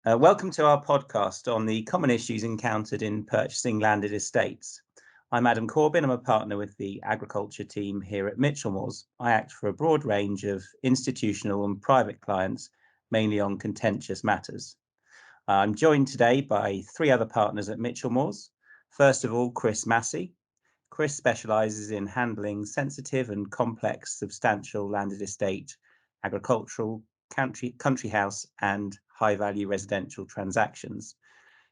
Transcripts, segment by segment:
Welcome to our podcast on the common issues encountered in purchasing landed estates. I'm Adam Corbin. I'm a partner with the agriculture team here at Michelmores. I act for a broad range of institutional and private clients, mainly on contentious matters. I'm joined today by three other partners at Michelmores. First of all, Chris Massey. Chris specialises in handling sensitive and complex substantial landed estate, agricultural, country house and high value residential transactions.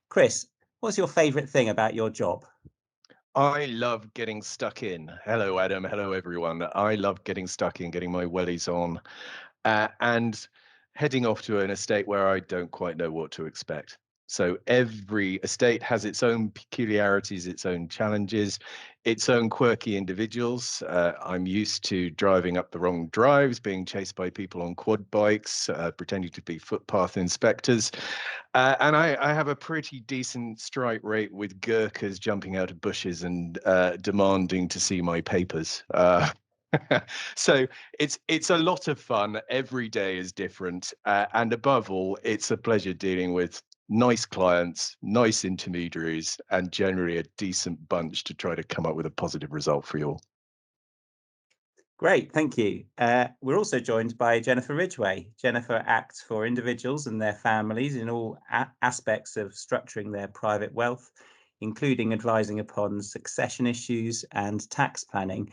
Chris, what's your favourite thing about your job? I love getting stuck in. Hello, Adam. Hello, everyone. I love getting stuck in, getting my wellies on, and heading off to an estate where I don't quite know what to expect. So every estate has its own peculiarities, its own challenges, its own quirky individuals. I'm used to driving up the wrong drives, being chased by people on quad bikes, pretending to be footpath inspectors. And I have a pretty decent strike rate with Gurkhas jumping out of bushes and demanding to see my papers. So it's a lot of fun. Every day is different, and above all, it's a pleasure dealing with nice clients, nice intermediaries, and generally a decent bunch to try to come up with a positive result for you all. Great, thank you. We're also joined by Jennifer Ridgeway. Jennifer acts for individuals and their families in all aspects of structuring their private wealth, including advising upon succession issues and tax planning.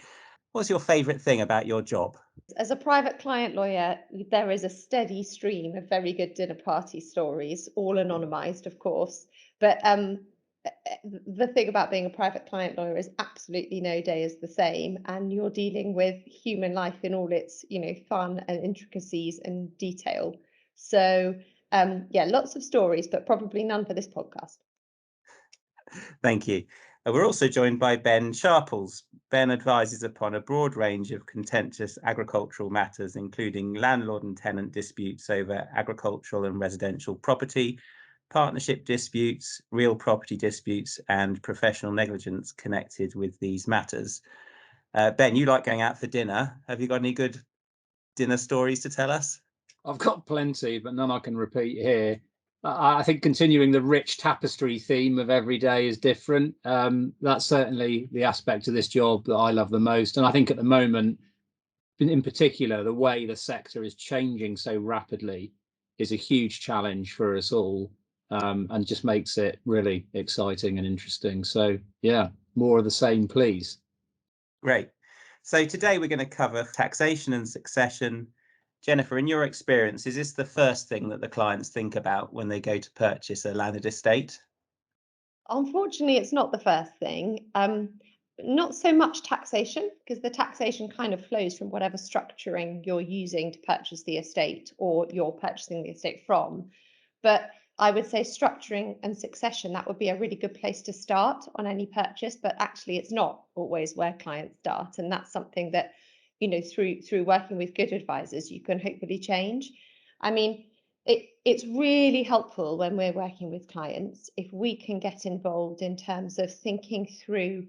What's your favourite thing about your job? As a private client lawyer, there is a steady stream of very good dinner party stories, all anonymised, of course. But the thing about being a private client lawyer is absolutely no day is the same, and you're dealing with human life in all its, fun and intricacies and detail. So, yeah, lots of stories, but probably none for this podcast. Thank you. We're also joined by Ben Sharples. Ben advises upon a broad range of contentious agricultural matters, including landlord and tenant disputes over agricultural and residential property, partnership disputes, real property disputes, and professional negligence connected with these matters. Ben, you like going out for dinner. Have you got any good dinner stories to tell us? I've got plenty, but none I can repeat here. I think continuing the rich tapestry theme of every day is different. That's certainly the aspect of this job that I love the most. And I think at the moment, in particular, the way the sector is changing so rapidly is a huge challenge for us all, and just makes it really exciting and interesting. So, yeah, more of the same, please. Great. So today we're going to cover taxation and succession. Jennifer, in your experience, is this the first thing that the clients think about when they go to purchase a landed estate? Unfortunately, it's not the first thing. Not so much taxation, because the taxation kind of flows from whatever structuring you're using to purchase the estate or you're purchasing the estate from. But I would say structuring and succession, that would be a really good place to start on any purchase, but actually it's not always where clients start. And that's something that, through working with good advisors, you can hopefully change. I mean, it's really helpful when we're working with clients if we can get involved in terms of thinking through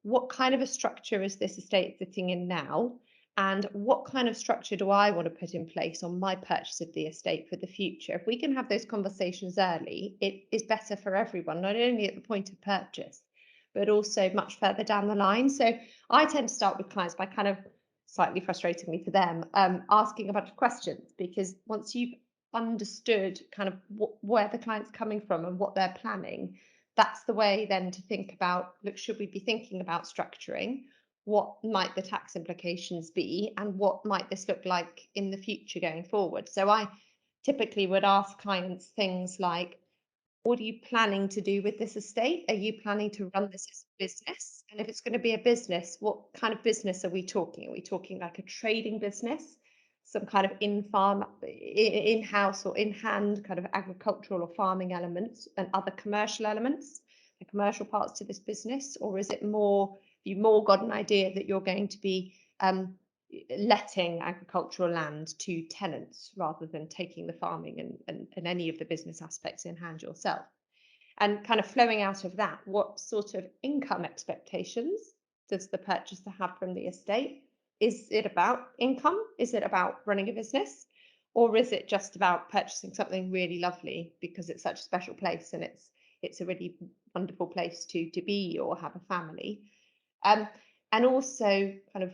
what kind of a structure is this estate sitting in now, and what kind of structure do I want to put in place on my purchase of the estate for the future. If we can have those conversations early, it is better for everyone, not only at the point of purchase, but also much further down the line. So I tend to start with clients by kind of, slightly frustratingly for them, asking a bunch of questions, because once you've understood kind of where the client's coming from and what they're planning, that's the way then to think about, look, should we be thinking about structuring? What might the tax implications be? And what might this look like in the future going forward? So I typically would ask clients things like, what are you planning to do with this estate? Are you planning to run this as a business? And if it's going to be a business, what kind of business are we talking? Are we talking like a trading business, some kind of in-farm, in-house or in-hand kind of agricultural or farming elements and other commercial elements, the commercial parts to this business? Or is it more, you've more got an idea that you're going to be letting agricultural land to tenants rather than taking the farming and any of the business aspects in hand yourself? And kind of flowing out of that, what sort of income expectations does the purchaser have from the estate? Is it about income? Is it about running a business? Or is it just about purchasing something really lovely because it's such a special place and it's a really wonderful place to be or have a family? And also, kind of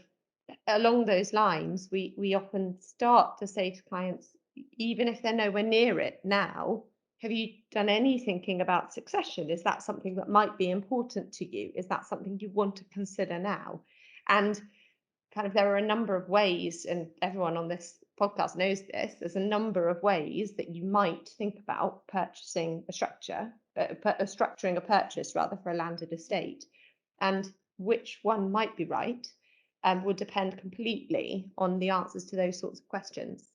along those lines, we often start to say to clients, even if they're nowhere near it now, have you done any thinking about succession? Is that something that might be important to you? Is that something you want to consider now? And kind of there are a number of ways, and everyone on this podcast knows this, there's a number of ways that you might think about purchasing a structure, structuring a purchase rather, for a landed estate. And which one might be right would depend completely on the answers to those sorts of questions.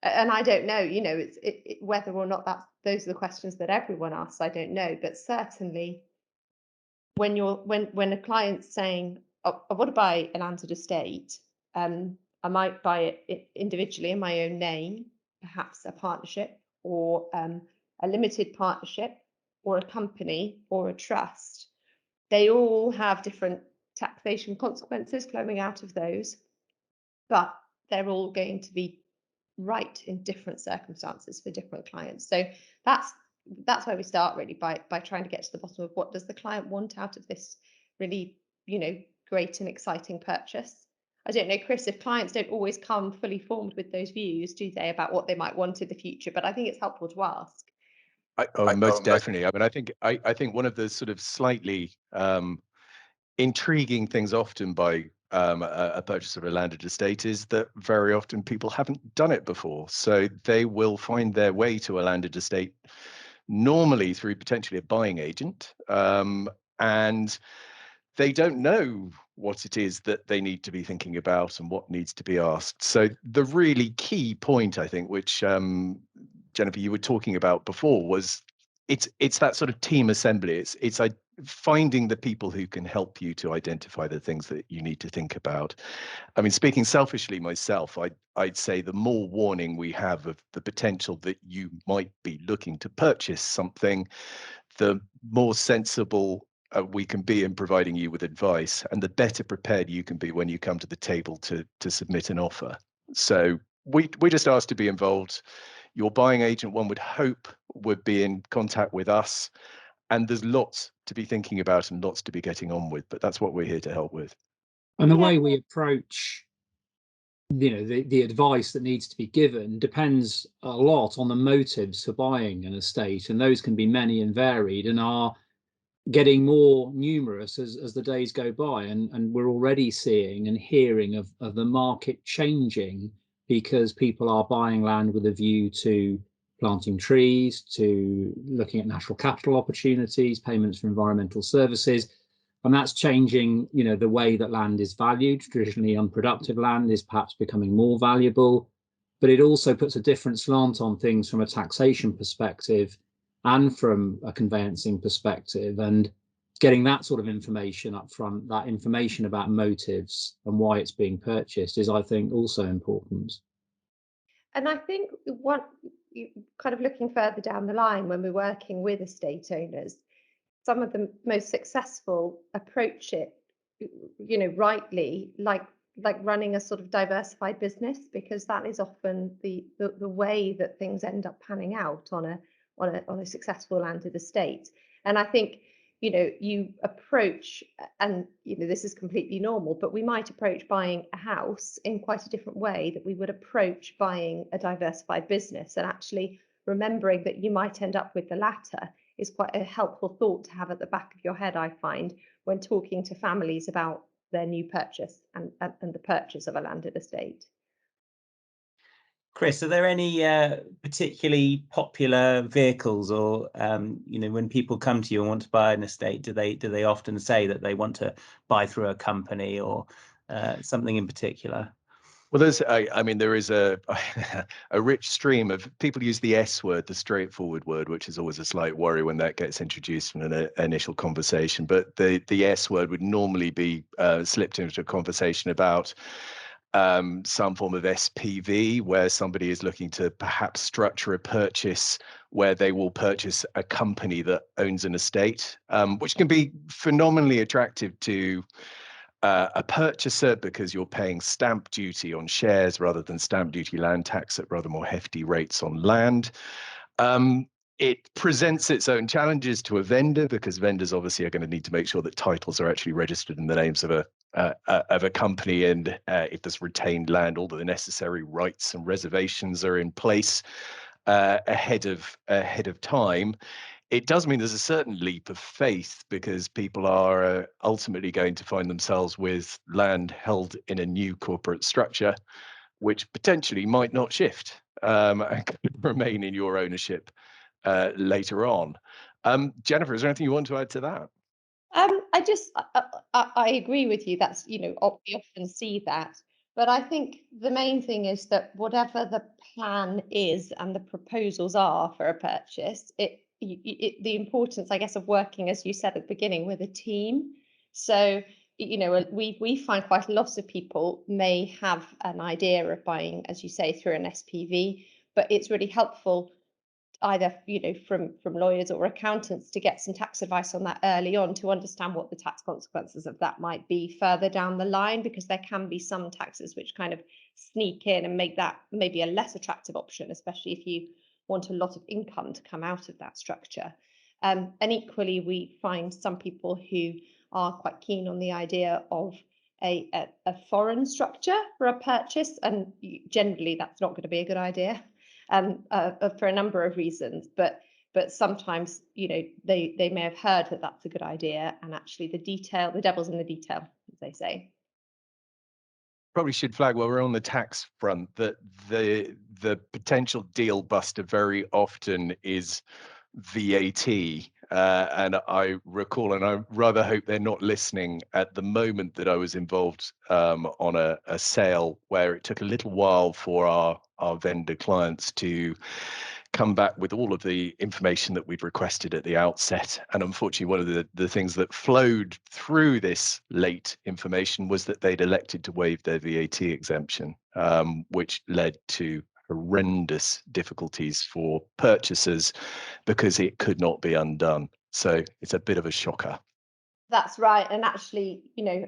And I don't know, you know, whether or not those are the questions that everyone asks, I don't know. But certainly when a client's saying, oh, I want to buy a landed estate, I might buy it individually in my own name, perhaps a partnership or a limited partnership or a company or a trust. They all have different taxation consequences flowing out of those, but they're all going to be right in different circumstances for different clients. So that's where we start, really, by trying to get to the bottom of what does the client want out of this really, you know, great and exciting purchase. I don't know, Chris, if clients don't always come fully formed with those views, do they, about what they might want in the future? But I think it's helpful to ask. Most definitely. I mean, I think one of the sort of slightly intriguing things often by a purchase of a landed estate is that very often people haven't done it before. So they will find their way to a landed estate normally through potentially a buying agent, and they don't know what it is that they need to be thinking about and what needs to be asked. So the really key point, I think, which Jennifer, you were talking about before, was it's that sort of team assembly. It's finding the people who can help you to identify the things that you need to think about. I mean, speaking selfishly myself, I'd say the more warning we have of the potential that you might be looking to purchase something, the more sensible we can be in providing you with advice, and the better prepared you can be when you come to the table to submit an offer. So we just ask to be involved. Your buying agent, one would hope, would be in contact with us, and there's lots to be thinking about and lots to be getting on with, but that's what we're here to help with. And the way we approach, you know, the advice that needs to be given depends a lot on the motives for buying an estate, and those can be many and varied and are getting more numerous as the days go by, and we're already seeing and hearing of the market changing because people are buying land with a view to planting trees, to looking at natural capital opportunities, payments for environmental services. And that's changing, you know, the way that land is valued. Traditionally unproductive land is perhaps becoming more valuable, but it also puts a different slant on things from a taxation perspective and from a conveyancing perspective. And getting that sort of information up front, that information about motives and why it's being purchased, is, I think, also important. And I think kind of looking further down the line, when we're working with estate owners, some of the most successful approach it, you know, rightly, like running a sort of diversified business, because that is often the way that things end up panning out on a successful landed estate. And I think, you know, you approach, and, you know, this is completely normal, but we might approach buying a house in quite a different way that we would approach buying a diversified business. And actually remembering that you might end up with the latter is quite a helpful thought to have at the back of your head, I find, when talking to families about their new purchase and the purchase of a landed estate. Chris, are there any particularly popular vehicles, or you know, when people come to you and want to buy an estate, do they often say that they want to buy through a company or something in particular? Well, I mean, there is a rich stream of people use the S word, the straightforward word, which is always a slight worry when that gets introduced in an initial conversation. But the S word would normally be slipped into a conversation about some form of SPV, where somebody is looking to perhaps structure a purchase where they will purchase a company that owns an estate, which can be phenomenally attractive to a purchaser because you're paying stamp duty on shares rather than stamp duty land tax at rather more hefty rates on land. It presents its own challenges to a vendor because vendors obviously are going to need to make sure that titles are actually registered in the names of a company, and if there's retained land, all the necessary rights and reservations are in place ahead of time. It does mean there's a certain leap of faith because people are ultimately going to find themselves with land held in a new corporate structure, which potentially might not shift and could remain in your ownership later on. Jennifer, is there anything you want to add to that? I agree with you. That's, we often see that. But I think the main thing is that whatever the plan is and the proposals are for a purchase, the importance, I guess, of working, as you said at the beginning, with a team. So, we find quite a lot of people may have an idea of buying, as you say, through an SPV, but it's really helpful either from lawyers or accountants to get some tax advice on that early on, to understand what the tax consequences of that might be further down the line, because there can be some taxes which kind of sneak in and make that maybe a less attractive option, especially if you want a lot of income to come out of that structure. And equally, we find some people who are quite keen on the idea of a foreign structure for a purchase, and generally that's not going to be a good idea. For a number of reasons, but sometimes they may have heard that that's a good idea, and actually the devil's in the detail, as they say. Probably should flag while we're on the tax front that the potential deal buster very often is VAT. And I recall, and I rather hope they're not listening at the moment, that I was involved on a sale where it took a little while for our vendor clients to come back with all of the information that we'd requested at the outset. And unfortunately, one of the things that flowed through this late information was that they'd elected to waive their VAT exemption, which led to horrendous difficulties for purchasers because it could not be undone. So it's a bit of a shocker. That's right. And actually,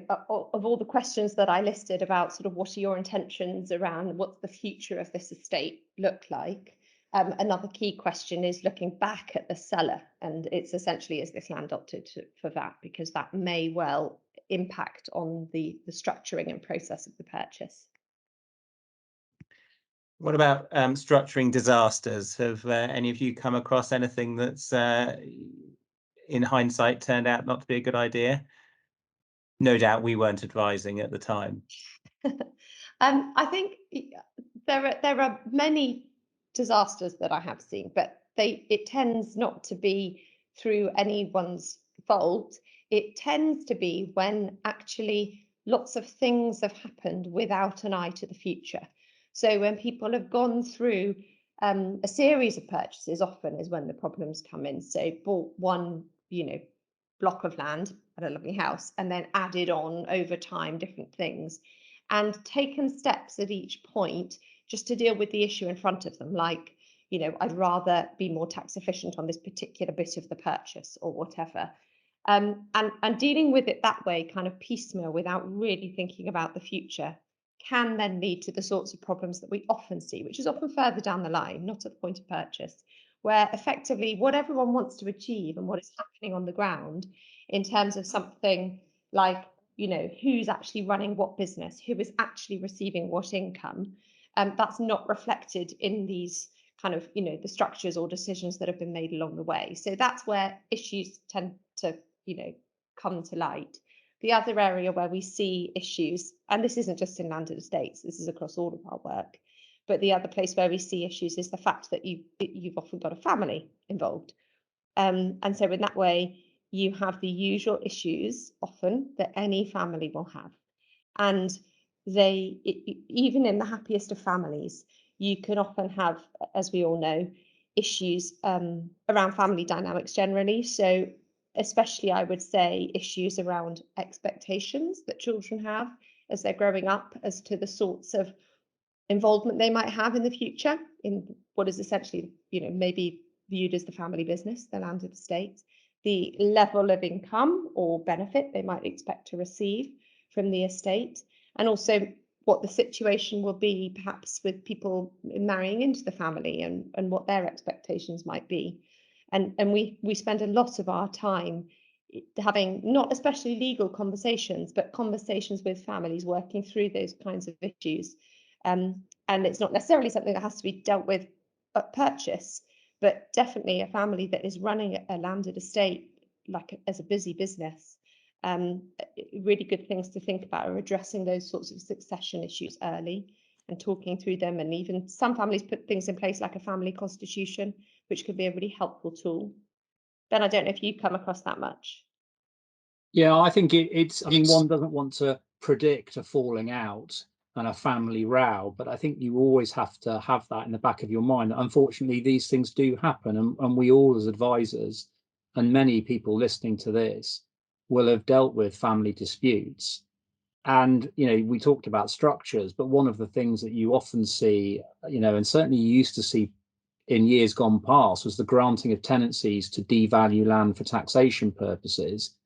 of all the questions that I listed about sort of what are your intentions around what's the future of this estate look like, another key question is looking back at the seller, and it's essentially, is this land opted for that, because that may well impact on the structuring and process of the purchase. What about structuring disasters? Have any of you come across anything that's in hindsight turned out not to be a good idea? No doubt we weren't advising at the time. I think there are many disasters that I have seen, but it tends not to be through anyone's fault. It tends to be when actually lots of things have happened without an eye to the future. So when people have gone through a series of purchases, often is when the problems come in. So bought one, block of land at a lovely house, and then added on over time different things, and taken steps at each point just to deal with the issue in front of them, like, I'd rather be more tax efficient on this particular bit of the purchase or whatever. And dealing with it that way, kind of piecemeal, without really thinking about the future, can then lead to the sorts of problems that we often see, which is often further down the line, not at the point of purchase, where effectively what everyone wants to achieve and what is happening on the ground in terms of something like, who's actually running what business, who is actually receiving what income, that's not reflected in these kind of, the structures or decisions that have been made along the way. So that's where issues tend to, come to light. The other area where we see issues, and this isn't just in landed estates, this is across all of our work, but the other place where we see issues is the fact that you've often got a family involved. And so in that way, you have the usual issues often that any family will have. And even in the happiest of families, you can often have, as we all know, issues around family dynamics generally. So especially, I would say, issues around expectations that children have as they're growing up as to the sorts of involvement they might have in the future in what is essentially, maybe viewed as the family business, the landed estate, the level of income or benefit they might expect to receive from the estate, and also what the situation will be perhaps with people marrying into the family and what their expectations might be. And we spend a lot of our time having not especially legal conversations, but conversations with families working through those kinds of issues. And it's not necessarily something that has to be dealt with at purchase, but definitely a family that is running a landed estate like as a busy business. Really good things to think about are addressing those sorts of succession issues early and talking through them. And even some families put things in place like a family constitution, which could be a really helpful tool. Ben, I don't know if you come across that much. Yeah, I think it's, I mean, one doesn't want to predict a falling out and a family row, but I think you always have to have that in the back of your mind. Unfortunately, these things do happen, and we all as advisors, and many people listening to this, will have dealt with family disputes. And, we talked about structures, but one of the things that you often see, and certainly you used to see in years gone past, was the granting of tenancies to devalue land for taxation purposes.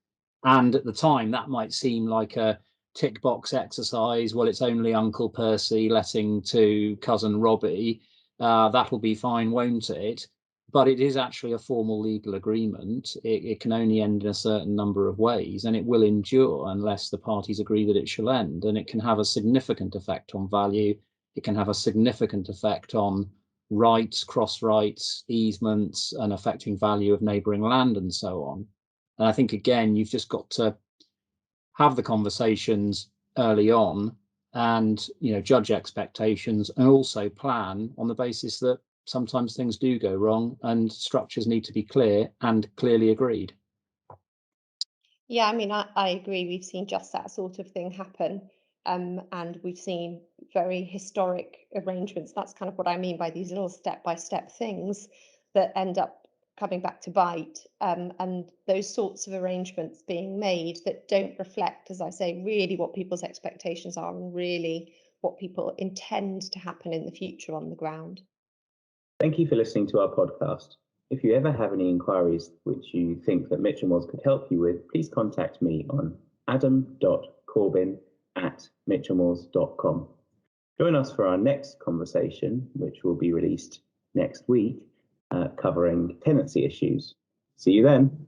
And at the time, that might seem like a tick box exercise. Well, it's only Uncle Percy letting to cousin Robbie. That'll be fine, won't it? But it is actually a formal legal agreement. It can only end in a certain number of ways, and it will endure unless the parties agree that it shall end. And it can have a significant effect on value. It can have a significant effect on rights, cross rights, easements, and affecting value of neighbouring land and so on. And I think, again, you've just got to have the conversations early on and, judge expectations, and also plan on the basis that sometimes things do go wrong and structures need to be clear and clearly agreed. Yeah, I mean, I agree. We've seen just that sort of thing happen. And we've seen very historic arrangements. That's kind of what I mean by these little step-by-step things that end up coming back to bite. And those sorts of arrangements being made that don't reflect, as I say, really what people's expectations are and really what people intend to happen in the future on the ground. Thank you for listening to our podcast. If you ever have any inquiries which you think that Michelmores could help you with, please contact me on adam.corbin@michelmores.com. Join us for our next conversation, which will be released next week, covering tenancy issues. See you then.